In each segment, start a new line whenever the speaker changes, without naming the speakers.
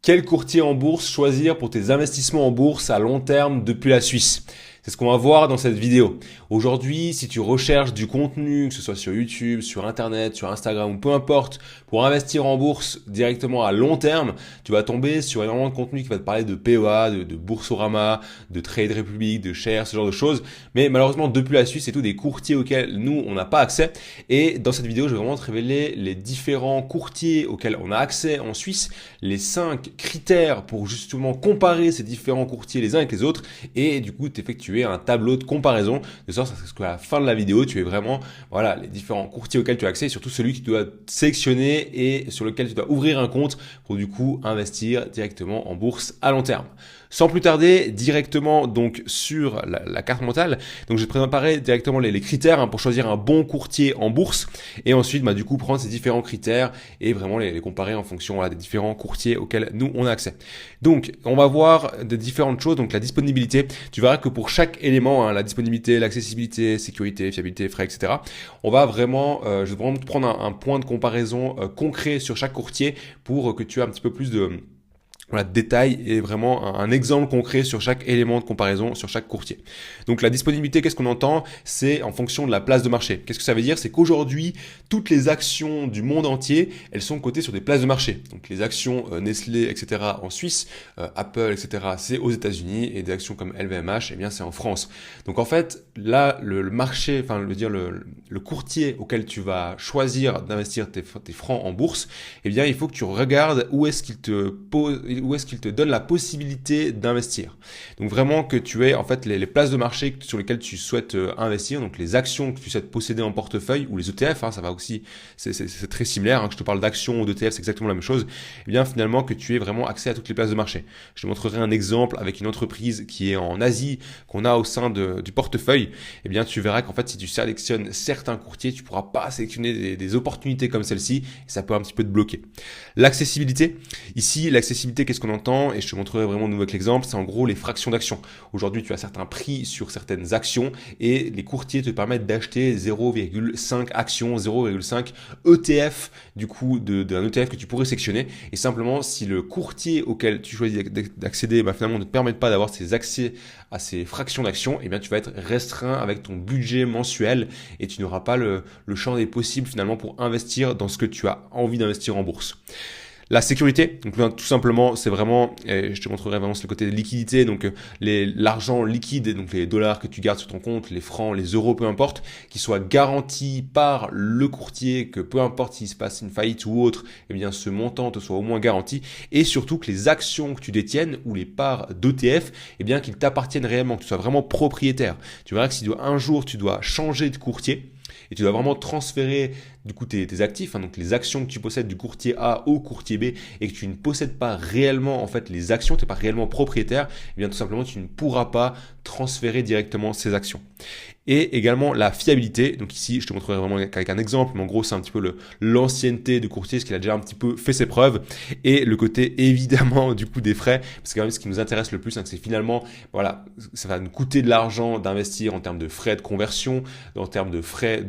Quel courtier en bourse choisir pour tes investissements en bourse à long terme depuis la Suisse? C'est ce qu'on va voir dans cette vidéo. Aujourd'hui, si tu recherches du contenu, que ce soit sur YouTube, sur Internet, sur Instagram ou peu importe, pour investir en bourse directement à long terme, tu vas tomber sur énormément de contenu qui va te parler de PEA, de Boursorama, de Trade Republic, de Shares, ce genre de choses. Mais malheureusement, depuis la Suisse, c'est tout des courtiers auxquels nous, on n'a pas accès. Et dans cette vidéo, je vais vraiment te révéler les différents courtiers auxquels on a accès en Suisse, les 5 critères pour justement comparer ces différents courtiers les uns avec les autres et du coup t'effectuer un tableau de comparaison de sorte à ce qu'à la fin de la vidéo tu aies vraiment les différents courtiers auxquels tu as accès et surtout celui que tu dois sélectionner et sur lequel tu dois ouvrir un compte pour du coup investir directement en bourse à long terme. Sans plus tarder, directement donc sur la carte mentale, donc je vais te préparer directement les critères pour choisir un bon courtier en bourse et ensuite du coup prendre ces différents critères et vraiment les comparer en fonction des différents courtiers auxquels nous on a accès. Donc on va voir de différentes choses, donc la disponibilité, tu verras que pour chaque élément, la disponibilité, l'accessibilité, sécurité, fiabilité, frais, etc. On va vraiment, je vais vraiment te prendre un point de comparaison concret sur chaque courtier pour que tu aies un petit peu plus de détail et vraiment un exemple concret sur chaque élément de comparaison, sur chaque courtier. Donc la disponibilité, qu'est-ce qu'on entend? C'est en fonction de la place de marché. Qu'est-ce que ça veut dire? C'est qu'aujourd'hui, toutes les actions du monde entier, elles sont cotées sur des places de marché. Donc les actions Nestlé, etc. en Suisse, Apple, etc. c'est aux États-Unis et des actions comme LVMH, eh bien c'est en France. Donc en fait, là, le marché, le courtier auquel tu vas choisir d'investir tes francs en bourse, eh bien il faut que tu regardes où est-ce qu'il te donne la possibilité d'investir. Donc vraiment que tu aies en fait les places de marché sur lesquelles tu souhaites investir, donc les actions que tu souhaites posséder en portefeuille ou les ETF, ça va aussi, c'est très similaire, que je te parle d'actions ou d'ETF, c'est exactement la même chose. Eh bien finalement que tu aies vraiment accès à toutes les places de marché. Je te montrerai un exemple avec une entreprise qui est en Asie, qu'on a au sein du portefeuille. Eh bien tu verras qu'en fait si tu sélectionnes certains courtiers, tu pourras pas sélectionner des opportunités comme celle-ci et ça peut un petit peu te bloquer. L'accessibilité, ici l'accessibilité, qu'est-ce qu'on entend? Et je te montrerai vraiment de nouveau avec l'exemple, c'est en gros les fractions d'actions. Aujourd'hui, tu as certains prix sur certaines actions et les courtiers te permettent d'acheter 0,5 actions, 0,5 ETF du coup d'un ETF que tu pourrais sélectionner. Et simplement, si le courtier auquel tu choisis d'accéder finalement ne te permet pas d'avoir ces accès à ces fractions d'actions, eh bien tu vas être restreint avec ton budget mensuel et tu n'auras pas le champ des possibles finalement pour investir dans ce que tu as envie d'investir en bourse. La sécurité, donc là, tout simplement, c'est vraiment, et je te montrerai vraiment sur le côté de liquidité, donc l'argent liquide, donc les dollars que tu gardes sur ton compte, les francs, les euros, peu importe, qui soient garantis par le courtier, que peu importe s'il se passe une faillite ou autre, eh bien ce montant te soit au moins garanti, et surtout que les actions que tu détiennes ou les parts d'ETF, eh bien qu'ils t'appartiennent réellement, que tu sois vraiment propriétaire. Tu verras que si un jour tu dois changer de courtier, et tu dois vraiment transférer du coup tes actifs, donc les actions que tu possèdes du courtier A au courtier B et que tu ne possèdes pas réellement en fait les actions, tu n'es pas réellement propriétaire, eh bien tout simplement tu ne pourras pas transférer directement ces actions. Et également la fiabilité, donc ici je te montrerai vraiment avec un exemple, mais en gros c'est un petit peu l'ancienneté du courtier, ce qu'il a déjà un petit peu fait ses preuves, et le côté évidemment du coup des frais, parce que quand même ce qui nous intéresse le plus, c'est finalement, ça va nous coûter de l'argent d'investir en termes de frais de conversion, en termes de frais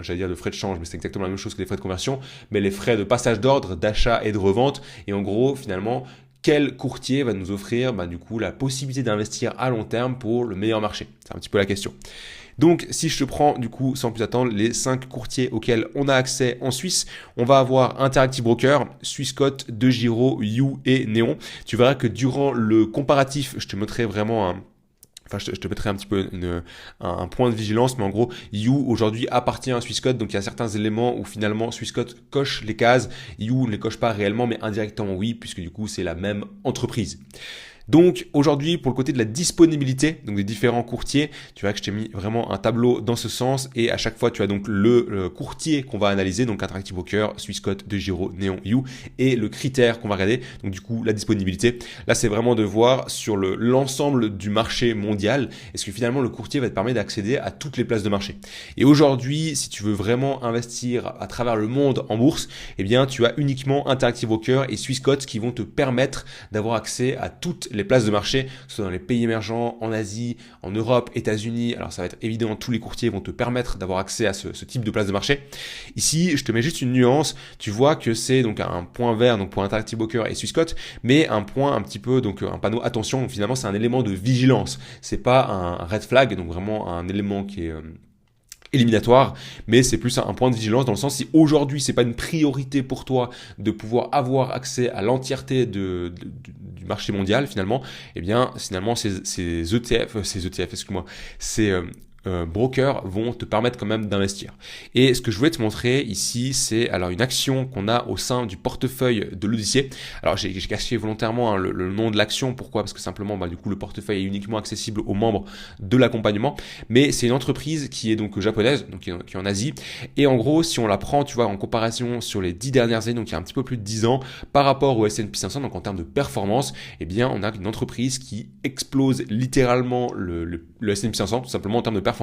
j'allais dire de frais de change, mais c'est exactement la même chose que les frais de conversion, mais les frais de passage d'ordre, d'achat et de revente, et en gros finalement, quel courtier va nous offrir du coup la possibilité d'investir à long terme pour le meilleur marché? C'est un petit peu la question. Donc si je te prends du coup sans plus attendre les 5 courtiers auxquels on a accès en Suisse, on va avoir Interactive Broker, Swissquote, DeGiro, You et Neon. Tu verras que durant le comparatif, je te mettrai vraiment je te mettrai un petit peu un point de vigilance, mais en gros, You aujourd'hui appartient à Swissquote, donc il y a certains éléments où finalement Swissquote coche les cases, You ne les coche pas réellement, mais indirectement oui, puisque du coup c'est la même entreprise. Donc aujourd'hui, pour le côté de la disponibilité, donc des différents courtiers, tu vois que je t'ai mis vraiment un tableau dans ce sens et à chaque fois tu as donc le courtier qu'on va analyser, donc Interactive Broker, Swissquote, DeGiro, Neon, You, et le critère qu'on va regarder, donc du coup la disponibilité. Là c'est vraiment de voir sur l'ensemble du marché mondial, est-ce que finalement le courtier va te permettre d'accéder à toutes les places de marché. Et aujourd'hui, si tu veux vraiment investir à travers le monde en bourse, eh bien tu as uniquement Interactive Broker et Swissquote qui vont te permettre d'avoir accès à toutes les places de marché, que ce soit dans les pays émergents, en Asie, en Europe, États-Unis. Alors ça va être évident, tous les courtiers vont te permettre d'avoir accès à ce type de place de marché. Ici, je te mets juste une nuance. Tu vois que c'est donc un point vert donc pour Interactive Brokers et Swissquote, mais un point un petit peu, donc un panneau attention. Donc finalement, c'est un élément de vigilance. C'est pas un red flag, donc vraiment un élément qui est éliminatoire, mais c'est plus un point de vigilance dans le sens si aujourd'hui c'est pas une priorité pour toi de pouvoir avoir accès à l'entièreté du marché mondial finalement, eh bien finalement ces ETF, excuse-moi, ces brokers vont te permettre quand même d'investir. Et ce que je voulais te montrer ici, c'est alors une action qu'on a au sein du portefeuille de l'Odyssée. Alors j'ai caché volontairement hein, le nom de l'action. Pourquoi? Parce que simplement, du coup, le portefeuille est uniquement accessible aux membres de l'accompagnement. Mais c'est une entreprise qui est donc japonaise, donc qui est en Asie. Et en gros, si on la prend, tu vois, en comparaison sur les 10 dernières années, donc il y a un petit peu plus de 10 ans, par rapport au S&P 500, donc en termes de performance, eh bien, on a une entreprise qui explose littéralement le S&P 500, tout simplement en termes de performance.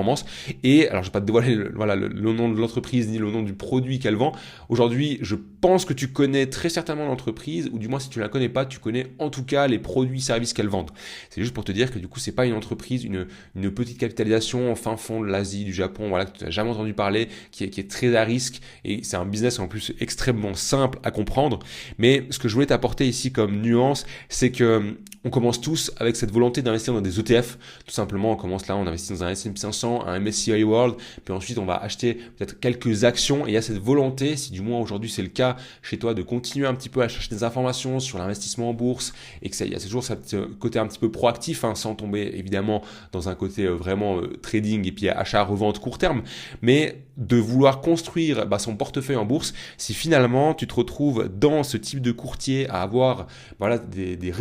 Et alors je vais pas te dévoiler le nom de l'entreprise ni le nom du produit qu'elle vend. Aujourd'hui, je pense que tu connais très certainement l'entreprise, ou du moins si tu la connais pas, tu connais en tout cas les produits, services qu'elle vendent. C'est juste pour te dire que du coup, c'est pas une entreprise, une petite capitalisation en fin fond de l'Asie, du Japon, voilà, que tu n'as jamais entendu parler, qui est très à risque, et c'est un business en plus extrêmement simple à comprendre. Mais ce que je voulais t'apporter ici comme nuance, c'est que on commence tous avec cette volonté d'investir dans des ETF. Tout simplement, on commence là, on investit dans un S&P 500, un MSCI World, puis ensuite on va acheter peut-être quelques actions. Et il y a cette volonté, si du moins aujourd'hui c'est le cas chez toi, de continuer un petit peu à chercher des informations sur l'investissement en bourse, et que il y a toujours ce côté un petit peu proactif, hein, sans tomber évidemment dans un côté vraiment trading et puis achat-revente court terme, mais de vouloir construire son portefeuille en bourse. Si finalement tu te retrouves dans ce type de courtier à avoir des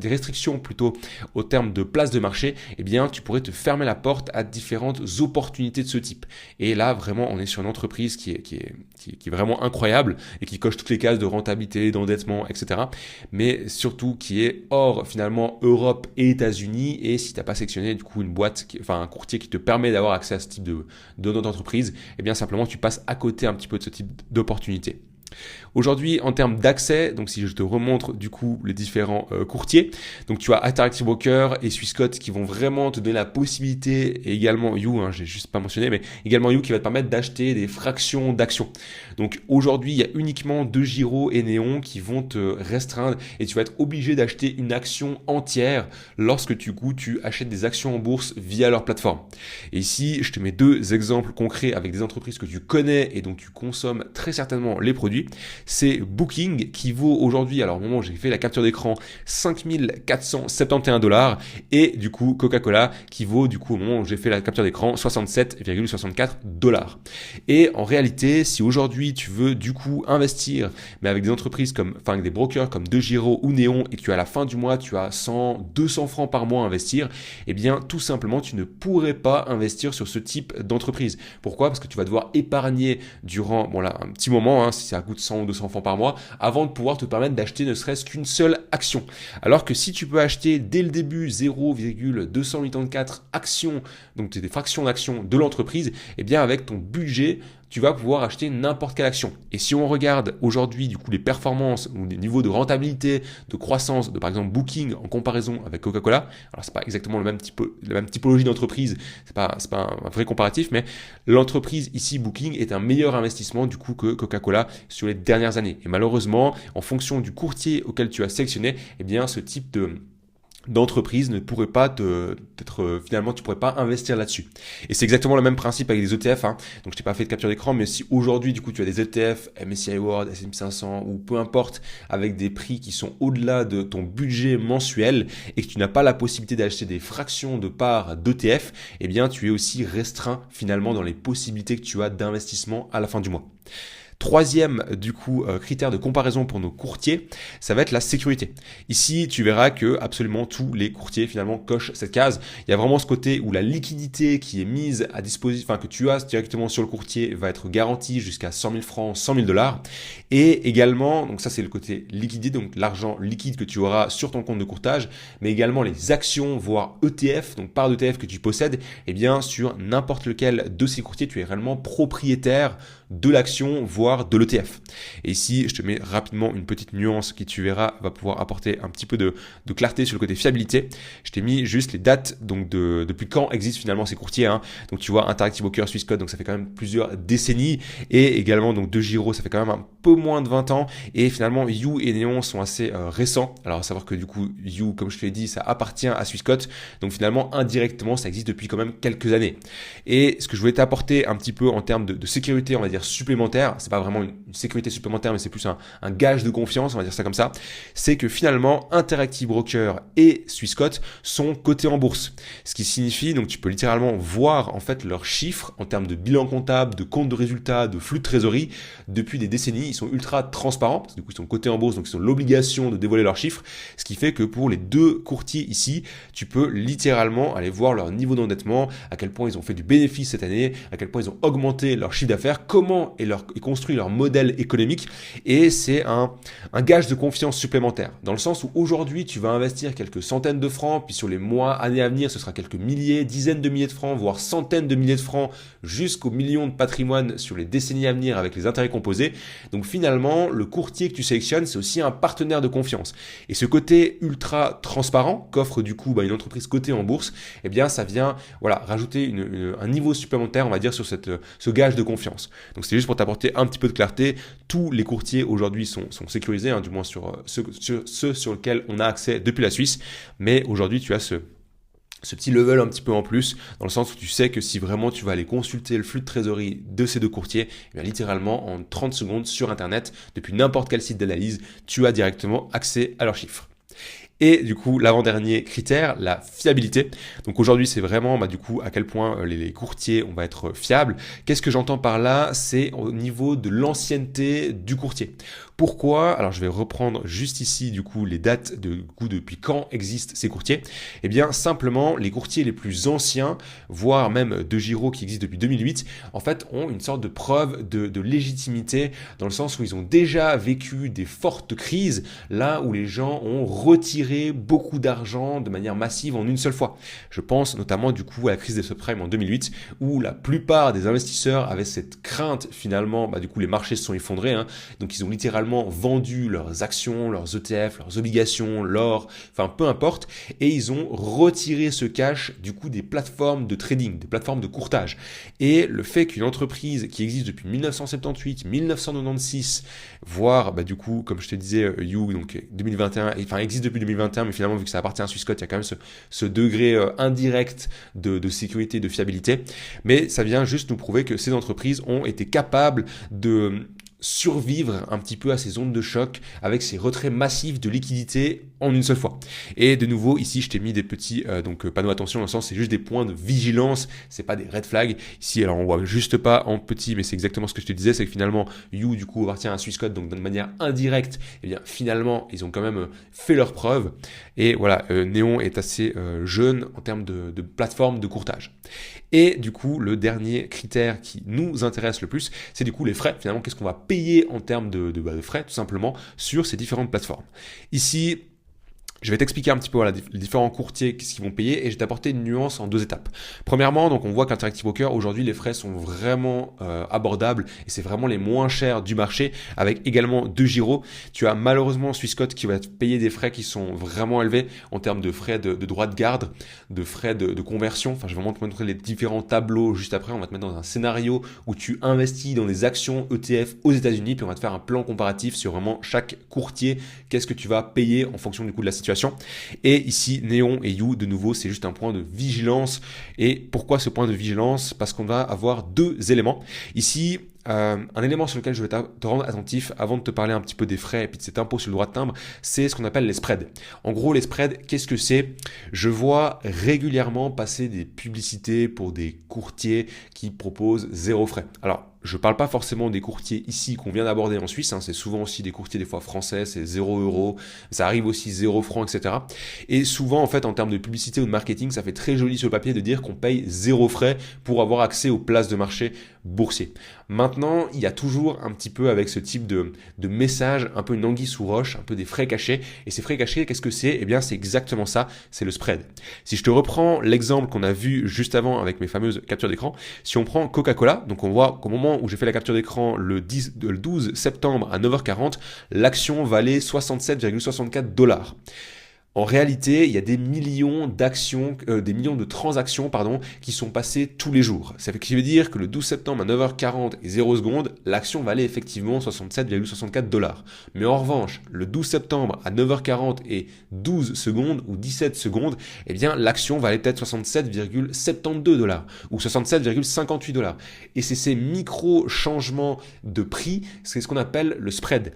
restrictions plutôt au terme de place de marché, eh bien tu pourrais te fermer la porte à différentes opportunités de ce type. Et là vraiment on est sur une entreprise qui est vraiment incroyable et qui coche toutes les cases de rentabilité, d'endettement, etc. Mais surtout qui est hors finalement Europe et États-Unis. Et si tu n'as pas sélectionné du coup un courtier qui te permet d'avoir accès à ce type d'entreprise, eh bien simplement tu passes à côté un petit peu de ce type d'opportunité. Aujourd'hui, en termes d'accès, donc si je te remontre du coup les différents courtiers, donc tu as Interactive Brokers et Swissquote qui vont vraiment te donner la possibilité, et également You, j'ai juste pas mentionné, mais également You qui va te permettre d'acheter des fractions d'actions. Donc aujourd'hui, il y a uniquement Degiro et Néon qui vont te restreindre et tu vas être obligé d'acheter une action entière lorsque tu achètes des actions en bourse via leur plateforme. Et ici, je te mets deux exemples concrets avec des entreprises que tu connais et dont tu consommes très certainement les produits. C'est Booking qui vaut aujourd'hui, alors au moment où j'ai fait la capture d'écran, 5 471 $ et du coup Coca-Cola qui vaut du coup au moment où j'ai fait la capture d'écran 67,64 $. Et en réalité, si aujourd'hui tu veux du coup investir, mais avec des entreprises avec des brokers comme Degiro ou Néon et que à la fin du mois tu as 100, 200 francs par mois à investir, eh bien tout simplement tu ne pourrais pas investir sur ce type d'entreprise. Pourquoi? Parce que tu vas devoir épargner durant un petit moment, si ça coûte 100 ou 200 francs par mois, avant de pouvoir te permettre d'acheter ne serait-ce qu'une seule action. Alors que si tu peux acheter dès le début 0,284 actions, donc des fractions d'actions de l'entreprise, eh bien avec ton budget, tu vas pouvoir acheter n'importe quelle action. Et si on regarde aujourd'hui du coup les performances ou les niveaux de rentabilité, de croissance de par exemple Booking en comparaison avec Coca-Cola, alors c'est pas exactement la même typologie d'entreprise, c'est pas un vrai comparatif, mais l'entreprise ici Booking est un meilleur investissement du coup que Coca-Cola sur les dernières années. Et malheureusement, en fonction du courtier auquel tu as sélectionné, eh bien ce type d'entreprise ne pourrait pas finalement tu pourrais pas investir là-dessus. Et c'est exactement le même principe avec des ETF, Donc je t'ai pas fait de capture d'écran, mais si aujourd'hui du coup tu as des ETF, MSCI World, S&P 500 ou peu importe avec des prix qui sont au-delà de ton budget mensuel et que tu n'as pas la possibilité d'acheter des fractions de parts d'ETF, eh bien tu es aussi restreint finalement dans les possibilités que tu as d'investissement à la fin du mois. Troisième du coup critère de comparaison pour nos courtiers, ça va être la sécurité. Ici, tu verras que absolument tous les courtiers finalement cochent cette case. Il y a vraiment ce côté où la liquidité qui est mise à disposition, que tu as directement sur le courtier va être garantie jusqu'à 100 000 francs, 100 000 $. Et également, donc ça c'est le côté liquidité, donc l'argent liquide que tu auras sur ton compte de courtage, mais également les actions, voire ETF, donc parts d'ETF que tu possèdes, eh bien sur n'importe lequel de ces courtiers, tu es réellement propriétaire de l'action, voire de l'ETF. Et ici, je te mets rapidement une petite nuance qui, tu verras, va pouvoir apporter un petit peu de clarté sur le côté fiabilité. Je t'ai mis juste les dates donc depuis quand existent finalement ces courtiers. Donc tu vois, Interactive Brokers, Swissquote, donc ça fait quand même plusieurs décennies, et également donc DeGiro, ça fait quand même un peu moins de 20 ans, et finalement You et Neon sont assez récents. Alors à savoir que du coup You, comme je te l'ai dit, ça appartient à Swissquote, donc finalement indirectement ça existe depuis quand même quelques années. Et ce que je voulais t'apporter un petit peu en termes de sécurité, on va dire supplémentaire, c'est pas vraiment une sécurité supplémentaire, mais c'est plus un gage de confiance, on va dire ça comme ça, c'est que finalement Interactive Brokers et Swissquote sont cotés en bourse, ce qui signifie, donc tu peux littéralement voir en fait leurs chiffres en termes de bilan comptable, de compte de résultats, de flux de trésorerie depuis des décennies. Ils sont ultra transparents, parce que du coup ils sont cotés en bourse, donc ils ont l'obligation de dévoiler leurs chiffres, ce qui fait que pour les deux courtiers ici, tu peux littéralement aller voir leur niveau d'endettement, à quel point ils ont fait du bénéfice cette année, à quel point ils ont augmenté leur chiffre d'affaires, comment ils construisent leur modèle économique, et c'est un gage de confiance supplémentaire, dans le sens où aujourd'hui tu vas investir quelques centaines de francs, puis sur les mois, années à venir, ce sera quelques milliers, dizaines de milliers de francs, voire centaines de milliers de francs, jusqu'aux millions de patrimoine sur les décennies à venir avec les intérêts composés. Donc finalement, le courtier que tu sélectionnes, c'est aussi un partenaire de confiance. Et ce côté ultra transparent qu'offre du coup une entreprise cotée en bourse, eh bien ça vient rajouter un niveau supplémentaire, on va dire, sur ce gage de confiance. Donc c'est juste pour t'apporter un petit peu de clarté. Tous les courtiers aujourd'hui sont sécurisés, du moins sur ceux sur lesquels on a accès depuis la Suisse. Mais aujourd'hui, tu as ce petit level un petit peu en plus, dans le sens où tu sais que si vraiment tu vas aller consulter le flux de trésorerie de ces deux courtiers, eh bien littéralement en 30 secondes sur Internet, depuis n'importe quel site d'analyse, tu as directement accès à leurs chiffres. Et du coup, l'avant-dernier critère, la fiabilité. Donc aujourd'hui, c'est vraiment du coup à quel point les courtiers on va être fiables. Qu'est-ce que j'entends par là? C'est au niveau de l'ancienneté du courtier. Pourquoi? Alors je vais reprendre juste ici du coup les dates depuis quand existent ces courtiers. Eh bien simplement les courtiers les plus anciens, voire même DeGiro qui existe depuis 2008, en fait ont une sorte de preuve de légitimité, dans le sens où ils ont déjà vécu des fortes crises, là où les gens ont retiré beaucoup d'argent de manière massive en une seule fois. Je pense notamment du coup à la crise des subprimes en 2008, où la plupart des investisseurs avaient cette crainte finalement, du coup les marchés se sont effondrés, donc ils ont littéralement vendu leurs actions, leurs ETF, leurs obligations, l'or, enfin peu importe, et ils ont retiré ce cash du coup des plateformes de trading, des plateformes de courtage. Et le fait qu'une entreprise qui existe depuis 1978, 1996, voire du coup comme je te disais You, donc 2021, enfin existe depuis 2021, mais finalement vu que ça appartient à Swissquote, il y a quand même ce degré indirect de sécurité, de fiabilité, mais ça vient juste nous prouver que ces entreprises ont été capables de survivre un petit peu à ces ondes de choc avec ces retraits massifs de liquidités en une seule fois. Et de nouveau ici je t'ai mis des petits panneaux attention, dans le sens c'est juste des points de vigilance, c'est pas des red flags. Ici alors on voit juste pas en petit, mais c'est exactement ce que je te disais, c'est que finalement You du coup appartient à Swissquote, donc de manière indirecte, eh bien finalement ils ont quand même fait leurs preuves. Et voilà, Neon est assez jeune en termes de plateforme de courtage. Et du coup le dernier critère qui nous intéresse le plus, c'est du coup les frais. Finalement qu'est-ce qu'on va payer en termes de frais tout simplement sur ces différentes plateformes. Ici je vais t'expliquer un petit peu les différents courtiers qu'est-ce qu'ils vont payer, et je vais t'apporter une nuance en deux étapes. Premièrement, donc on voit qu'Interactive Brokers aujourd'hui les frais sont vraiment abordables, et c'est vraiment les moins chers du marché, avec également DeGiro. Tu as malheureusement Swissquote qui va te payer des frais qui sont vraiment élevés en termes de frais de droit de garde, de frais de conversion. Enfin, je vais vraiment te montrer les différents tableaux juste après. On va te mettre dans un scénario où tu investis dans des actions ETF aux États-Unis, puis on va te faire un plan comparatif sur vraiment chaque courtier, qu'est-ce que tu vas payer en fonction du coût de la situation. Et ici, Neon et You, de nouveau, c'est juste un point de vigilance. Et pourquoi ce point de vigilance? Parce qu'on va avoir deux éléments. Ici, un élément sur lequel je vais te rendre attentif avant de te parler un petit peu des frais et puis de cet impôt sur le droit de timbre, c'est ce qu'on appelle les spreads. En gros, les spreads, qu'est-ce que c'est? Je vois régulièrement passer des publicités pour des courtiers qui proposent zéro frais. Alors, je parle pas forcément des courtiers ici qu'on vient d'aborder en Suisse, c'est souvent aussi des courtiers des fois français, c'est 0 €, ça arrive aussi 0 francs, etc. Et souvent en fait en termes de publicité ou de marketing, ça fait très joli sur le papier de dire qu'on paye 0 frais pour avoir accès aux places de marché boursiers. Maintenant, il y a toujours un petit peu avec ce type de message, un peu une anguille sous roche, un peu des frais cachés. Et ces frais cachés, qu'est-ce que c'est? Eh bien, c'est exactement ça, c'est le spread. Si je te reprends l'exemple qu'on a vu juste avant avec mes fameuses captures d'écran, si on prend Coca-Cola, donc on voit qu'au moment où j'ai fait la capture d'écran le 12 septembre à 9h40, l'action valait 67,64 $. En réalité, il y a des millions d'actions, des millions de transactions, qui sont passées tous les jours. Ça veut dire que le 12 septembre à 9h40 et 0 secondes, l'action valait effectivement 67,64 $. Mais en revanche, le 12 septembre à 9h40 et 12 secondes ou 17 secondes, eh bien, l'action valait peut-être 67,72 $ ou 67,58 $. Et c'est ces micro-changements de prix, c'est ce qu'on appelle le spread.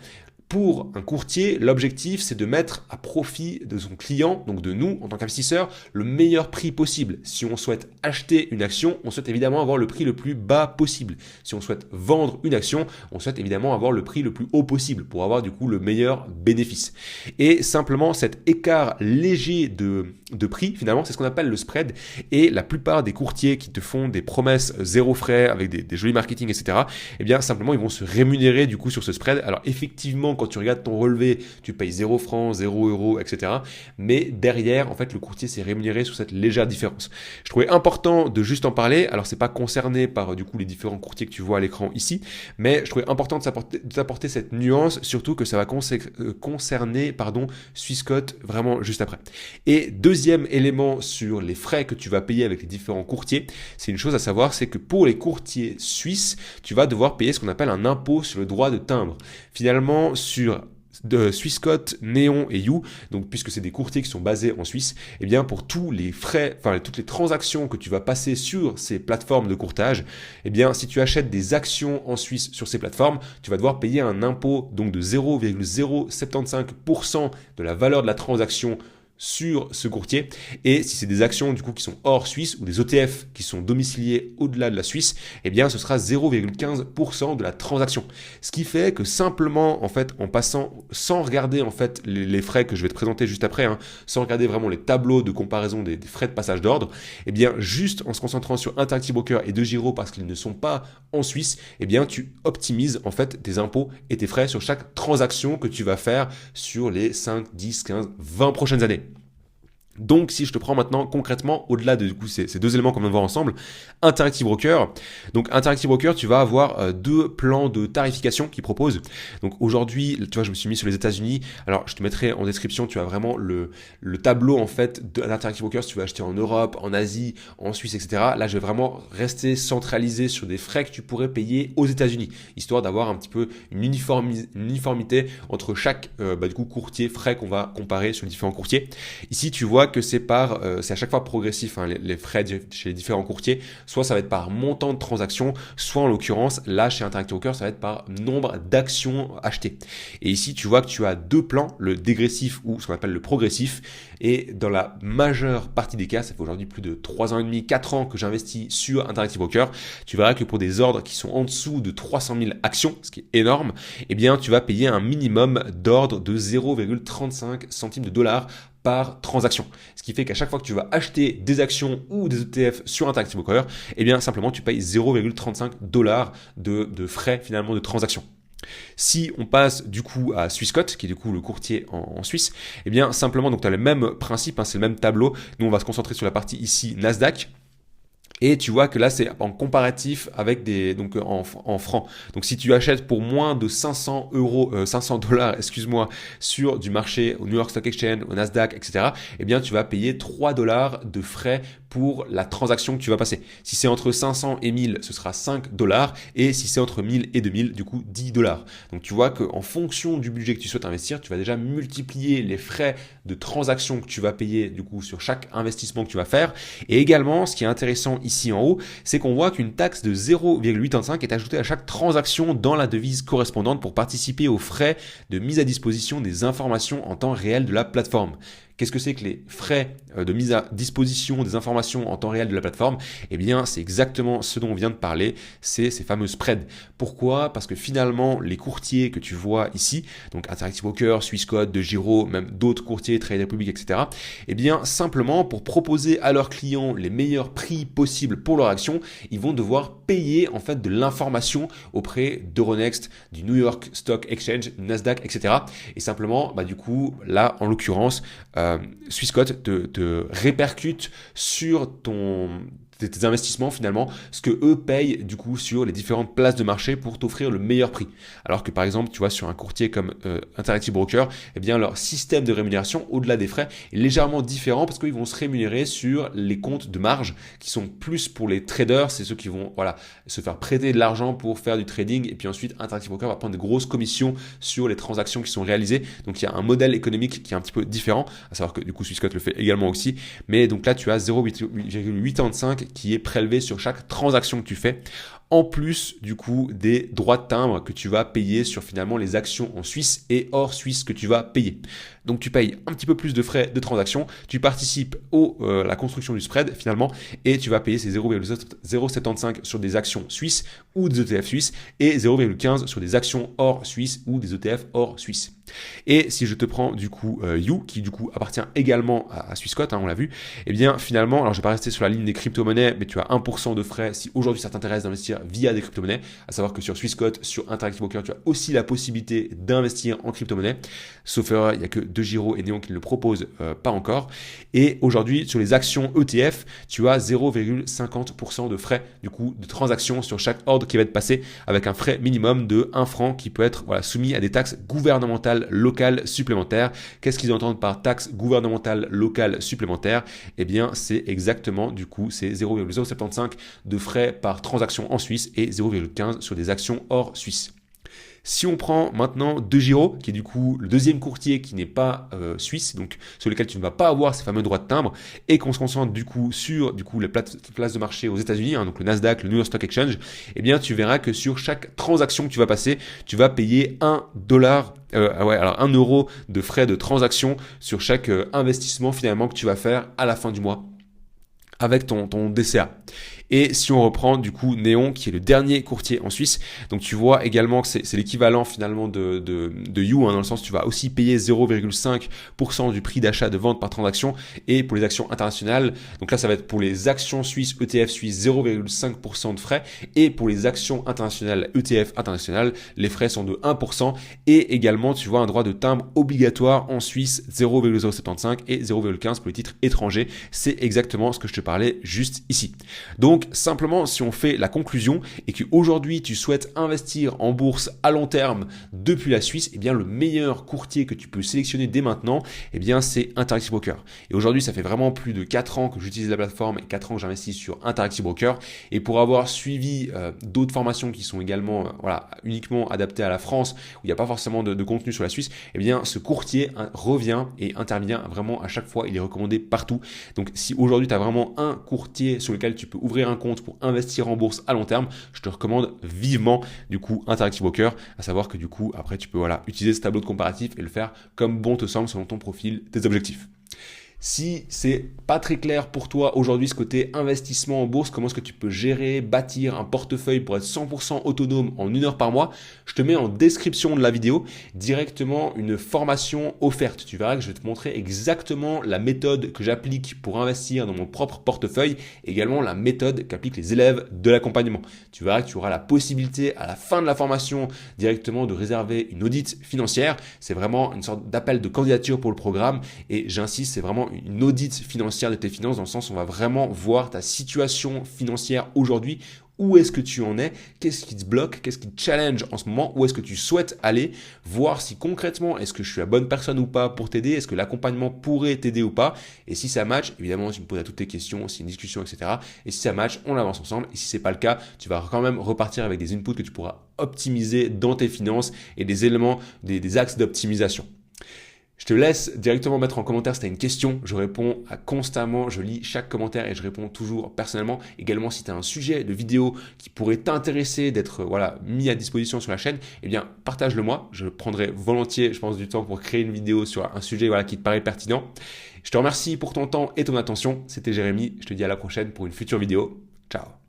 Pour un courtier, l'objectif, c'est de mettre à profit de son client, donc de nous, en tant qu'investisseurs, le meilleur prix possible. Si on souhaite acheter une action, on souhaite évidemment avoir le prix le plus bas possible. Si on souhaite vendre une action, on souhaite évidemment avoir le prix le plus haut possible pour avoir du coup le meilleur bénéfice. Et simplement, cet écart léger de prix, finalement, c'est ce qu'on appelle le spread. Et la plupart des courtiers qui te font des promesses zéro frais avec des jolis marketing, etc., eh bien, simplement, ils vont se rémunérer du coup sur ce spread. Alors, effectivement, quand tu regardes ton relevé, tu payes 0 francs, 0 euros, etc. Mais derrière, en fait, le courtier s'est rémunéré sur cette légère différence. Je trouvais important de juste en parler. Alors, c'est pas concerné par du coup les différents courtiers que tu vois à l'écran ici, mais je trouvais important de t'apporter cette nuance, surtout que ça va concerner Swissquote vraiment juste après. Et deuxième élément sur les frais que tu vas payer avec les différents courtiers, c'est une chose à savoir, c'est que pour les courtiers suisses, tu vas devoir payer ce qu'on appelle un impôt sur le droit de timbre. Finalement, sur de Swissquote, Neon et You, donc puisque c'est des courtiers qui sont basés en Suisse, eh bien pour tous les frais, toutes les transactions que tu vas passer sur ces plateformes de courtage, eh bien si tu achètes des actions en Suisse sur ces plateformes, tu vas devoir payer un impôt donc de 0,075% de la valeur de la transaction sur ce courtier. Et si c'est des actions du coup qui sont hors Suisse ou des ETF qui sont domiciliés au-delà de la Suisse, eh bien ce sera 0,15% de la transaction. Ce qui fait que simplement en fait en passant sans regarder en fait les frais que je vais te présenter juste après, sans regarder vraiment les tableaux de comparaison des frais de passage d'ordre, eh bien juste en se concentrant sur Interactive Brokers et DEGIRO parce qu'ils ne sont pas en Suisse, eh bien tu optimises en fait tes impôts et tes frais sur chaque transaction que tu vas faire sur les 5, 10, 15, 20 prochaines années. Donc, si je te prends maintenant concrètement, au-delà de du coup, ces deux éléments qu'on vient de voir ensemble, Interactive Broker. Donc, Interactive Broker, tu vas avoir deux plans de tarification qu'ils proposent. Donc, aujourd'hui, tu vois, je me suis mis sur les États-Unis. Alors, je te mettrai en description, tu as vraiment le tableau en fait d'Interactive Broker si tu veux acheter en Europe, en Asie, en Suisse, etc. Là, je vais vraiment rester centralisé sur des frais que tu pourrais payer aux États-Unis, histoire d'avoir un petit peu une uniformité entre chaque du coup courtier frais qu'on va comparer sur les différents courtiers. Ici, tu vois que c'est à chaque fois progressif, les frais chez les différents courtiers, soit ça va être par montant de transaction, soit en l'occurrence, là chez Interactive Brokers, ça va être par nombre d'actions achetées. Et ici, tu vois que tu as deux plans, le dégressif ou ce qu'on appelle le progressif, et dans la majeure partie des cas, ça fait aujourd'hui plus de 3 ans et demi, 4 ans que j'investis sur Interactive Brokers, tu verras que pour des ordres qui sont en dessous de 300 000 actions, ce qui est énorme, eh bien tu vas payer un minimum d'ordre de 0,35 centimes de dollars par transaction. Ce qui fait qu'à chaque fois que tu vas acheter des actions ou des ETF sur Interactive Brokers, eh bien simplement tu payes 0,35 dollars de frais finalement de transaction. Si on passe du coup à Swissquote, qui est du coup le courtier en Suisse, eh bien simplement donc tu as le même principe, c'est le même tableau. Nous on va se concentrer sur la partie ici Nasdaq. Et tu vois que là, c'est en comparatif avec en francs. Donc, si tu achètes pour moins de 500 dollars, sur du marché au New York Stock Exchange, au Nasdaq, etc., eh bien, tu vas payer 3 dollars de frais pour la transaction que tu vas passer. Si c'est entre 500 et 1000, ce sera 5 dollars. Et si c'est entre 1000 et 2000, du coup, 10 dollars. Donc, tu vois qu'en fonction du budget que tu souhaites investir, tu vas déjà multiplier les frais de transaction que tu vas payer, du coup, sur chaque investissement que tu vas faire. Et également, ce qui est intéressant ici en haut, c'est qu'on voit qu'une taxe de 0,85 est ajoutée à chaque transaction dans la devise correspondante pour participer aux frais de mise à disposition des informations en temps réel de la plateforme. Qu'est-ce que c'est que les frais de mise à disposition des informations en temps réel de la plateforme? Eh bien, c'est exactement ce dont on vient de parler, c'est ces fameux spreads. Pourquoi? Parce que finalement, les courtiers que tu vois ici, donc Interactive Brokers, Swissquote, DeGiro, même d'autres courtiers, Trade Republic, etc., eh bien, simplement pour proposer à leurs clients les meilleurs prix possibles pour leur action, ils vont devoir payer en fait de l'information auprès d'Euronext, du New York Stock Exchange, Nasdaq, etc. Et simplement, du coup, là, en l'occurrence, Swissquote te répercute sur tes investissements finalement, ce que eux payent du coup sur les différentes places de marché pour t'offrir le meilleur prix. Alors que par exemple, tu vois, sur un courtier comme Interactive Broker, eh bien leur système de rémunération au-delà des frais est légèrement différent parce qu'ils vont se rémunérer sur les comptes de marge qui sont plus pour les traders, c'est ceux qui vont se faire prêter de l'argent pour faire du trading et puis ensuite Interactive Broker va prendre de grosses commissions sur les transactions qui sont réalisées. Donc il y a un modèle économique qui est un petit peu différent, à savoir que du coup Swissquote le fait également aussi, mais donc là tu as 0,85 qui est prélevé sur chaque transaction que tu fais, en plus du coup des droits de timbre que tu vas payer sur finalement les actions en Suisse et hors Suisse que tu vas payer. Donc tu payes un petit peu plus de frais de transaction, tu participes à la construction du spread finalement et tu vas payer ces 0,075 sur des actions suisses ou des ETF suisses et 0,15 sur des actions hors Suisse ou des ETF hors Suisse. Et si je te prends du coup You, qui du coup appartient également à Swissquote, on l'a vu, et bien finalement, alors je vais pas rester sur la ligne des crypto-monnaies, mais tu as 1% de frais si aujourd'hui ça t'intéresse d'investir via des crypto-monnaies, à savoir que sur Swissquote, sur Interactive Broker, tu as aussi la possibilité d'investir en crypto-monnaies, sauf erreur, il n'y a que DeGiro et Neon qui ne le proposent pas encore. Et aujourd'hui, sur les actions ETF, tu as 0,50% de frais du coup de transaction sur chaque ordre qui va être passé, avec un frais minimum de 1 franc qui peut être soumis à des taxes gouvernementales locales supplémentaires. Qu'est-ce qu'ils entendent par taxes gouvernementales locales supplémentaires? Eh bien, c'est exactement du coup, c'est 0,075 de frais par transaction en Suisse et 0,15 sur des actions hors Suisse. Si on prend maintenant DeGiro, qui est du coup le deuxième courtier qui n'est pas suisse, donc sur lequel tu ne vas pas avoir ces fameux droits de timbre, et qu'on se concentre du coup sur les places de marché aux États-Unis, donc le Nasdaq, le New York Stock Exchange, eh bien tu verras que sur chaque transaction que tu vas passer, tu vas payer alors 1 euro de frais de transaction sur chaque investissement finalement que tu vas faire à la fin du mois avec ton DCA. Et si on reprend du coup Neon, qui est le dernier courtier en Suisse, donc tu vois également que c'est l'équivalent finalement de You, dans le sens où tu vas aussi payer 0,5% du prix d'achat de vente par transaction, et pour les actions internationales, donc là ça va être pour les actions suisses ETF suisses 0,5% de frais, et pour les actions internationales ETF internationales, les frais sont de 1%, et également tu vois un droit de timbre obligatoire en Suisse 0,075 et 0,15 pour les titres étrangers. C'est exactement ce que je te parlais juste ici. Donc simplement, si on fait la conclusion et qu'aujourd'hui tu souhaites investir en bourse à long terme depuis la Suisse, eh bien le meilleur courtier que tu peux sélectionner dès maintenant, eh bien c'est Interactive Broker. Et aujourd'hui, ça fait vraiment plus de 4 ans que j'utilise la plateforme et 4 ans que j'investis sur Interactive Broker. Et pour avoir suivi d'autres formations qui sont également uniquement adaptées à la France, où il n'y a pas forcément de contenu sur la Suisse, eh bien ce courtier revient et intervient vraiment à chaque fois. Il est recommandé partout. Donc si aujourd'hui tu as vraiment un courtier sur lequel tu peux ouvrir un compte pour investir en bourse à long terme, je te recommande vivement du coup Interactive Broker, à savoir que du coup après tu peux utiliser ce tableau de comparatif et le faire comme bon te semble selon ton profil, tes objectifs. Si c'est pas très clair pour toi aujourd'hui ce côté investissement en bourse, comment est-ce que tu peux gérer, bâtir un portefeuille pour être 100% autonome en 1 heure par mois, je te mets en description de la vidéo directement une formation offerte. Tu verras que je vais te montrer exactement la méthode que j'applique pour investir dans mon propre portefeuille, également la méthode qu'appliquent les élèves de l'accompagnement. Tu verras que tu auras la possibilité à la fin de la formation directement de réserver une audit financière. C'est vraiment une sorte d'appel de candidature pour le programme et j'insiste, c'est vraiment une audit financière de tes finances, dans le sens où on va vraiment voir ta situation financière aujourd'hui. Où est-ce que tu en es? Qu'est-ce qui te bloque? Qu'est-ce qui te challenge en ce moment? Où est-ce que tu souhaites aller? Voir si concrètement, est-ce que je suis la bonne personne ou pas pour t'aider? Est-ce que l'accompagnement pourrait t'aider ou pas? Et si ça match, évidemment, tu me poses toutes tes questions, c'est une discussion, etc. Et si ça match, on avance ensemble. Et si c'est pas le cas, tu vas quand même repartir avec des inputs que tu pourras optimiser dans tes finances et des éléments, des axes d'optimisation. Je te laisse directement mettre en commentaire si tu as une question. Je réponds constamment, je lis chaque commentaire et je réponds toujours personnellement. Également, si tu as un sujet de vidéo qui pourrait t'intéresser d'être mis à disposition sur la chaîne, eh bien, partage-le moi. Je prendrai volontiers, je pense, du temps pour créer une vidéo sur un sujet qui te paraît pertinent. Je te remercie pour ton temps et ton attention. C'était Jérémy. Je te dis à la prochaine pour une future vidéo. Ciao.